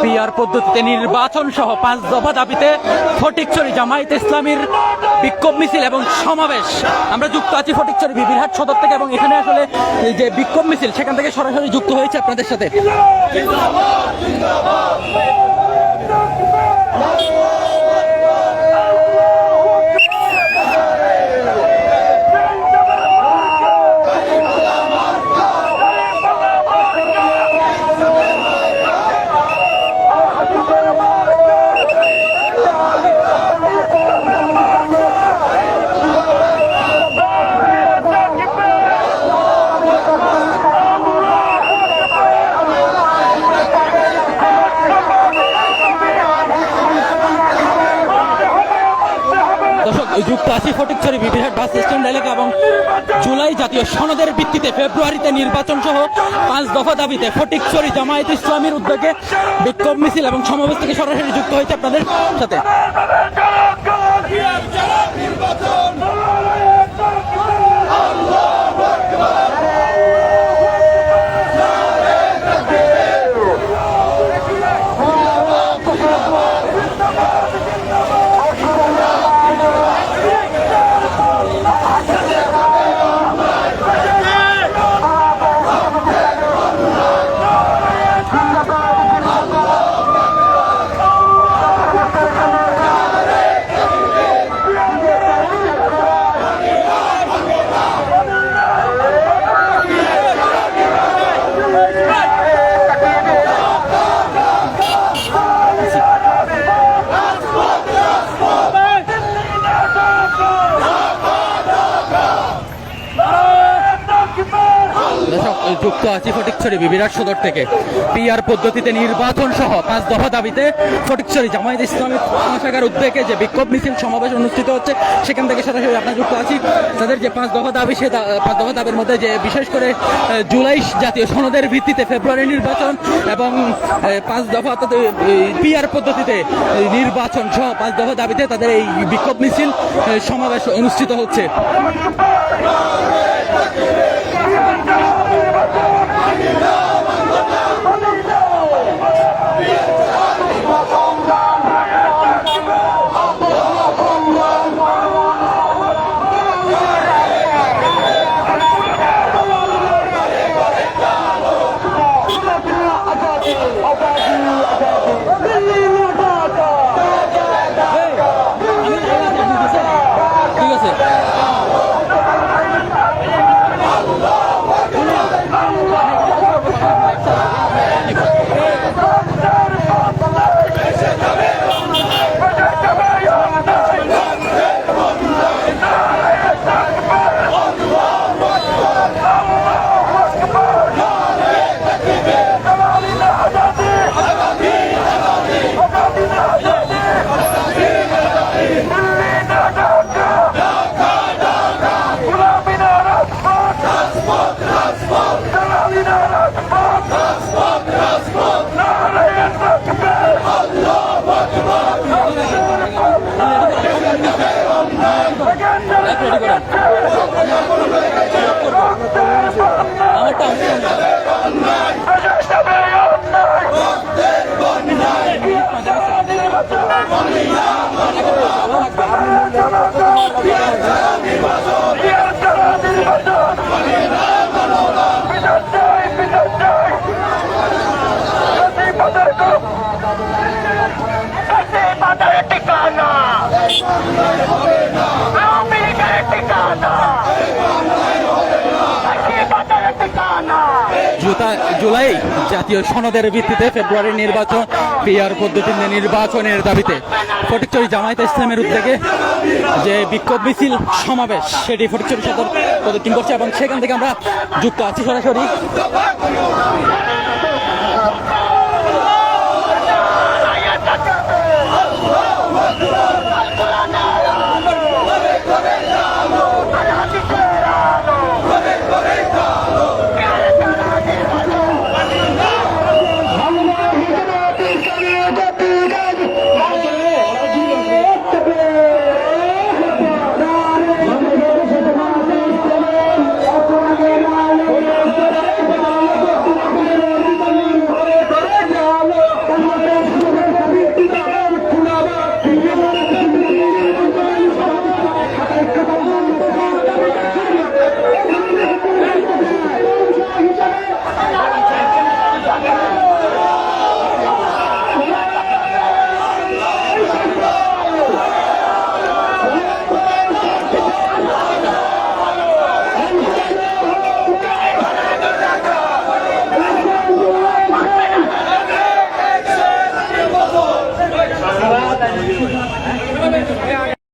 PR পদ্ধতিতে নির্বাচন সহ 5 দফা দাবিতে ফটিকছড়ি জামায়াতে ইসলামীর বিক্ষোভ মিছিল এবং সমাবেশ। আমরা যুক্ত আছি ফটিকছড়ি বিবিরহাট সদর থেকে এবং এখানে আসলে এই যে বিক্ষোভ মিছিল সেখান থেকে সরাসরি যুক্ত হয়েছে আপনাদের সাথে। যুক্ত আছি ফটিকছড়ি বিবিরহাট বাস স্ট্যান্ড এলাকা এবং জুলাই জাতীয় সনদের ভিত্তিতে ফেব্রুয়ারিতে নির্বাচন সহ 5 দফা দাবিতে ফটিকছড়ি জামায়াতে ইসলামীর উদ্যোগে বিক্ষোভ মিছিল এবং সমাবেশ থেকে সরাসরি যুক্ত হয়েছে আপনাদের সাথে। যুক্ত আছি ফটিকছড়ি বিবিরহাট সদর থেকে পিআর পদ্ধতিতে নির্বাচন সহ 5 দফা দাবিতে ফটিকছড়ি জামায়াতে ইসলামী শাখার উদ্যোগে যে বিক্ষোভ মিছিল সমাবেশ অনুষ্ঠিত হচ্ছে সেখান থেকে সরাসরি আপনারা যুক্ত আছি। তাদের যে 5 দফা দাবি সে 5 দফা দাবির মধ্যে যে বিশেষ করে জুলাই জাতীয় সনদের ভিত্তিতে ফেব্রুয়ারি নির্বাচন এবং 5 দফা পিআর পদ্ধতিতে নির্বাচন সহ 5 দফা দাবিতে তাদের এই বিক্ষোভ মিছিল সমাবেশ অনুষ্ঠিত হচ্ছে। জুলাই জাতীয় সনদের ভিত্তিতে ফেব্রুয়ারি নির্বাচন পিআর পদ্ধতিতে নির্বাচনের দাবিতে ফটিকছড়ি জামায়াতে ইসলামের উদ্যোগে যে বিক্ষোভ মিছিল সমাবেশ সেটি ফটিকছড়ি সদর প্রদক্ষিণ করছে এবং সেখান থেকে আমরা যুক্ত আছি সরাসরি।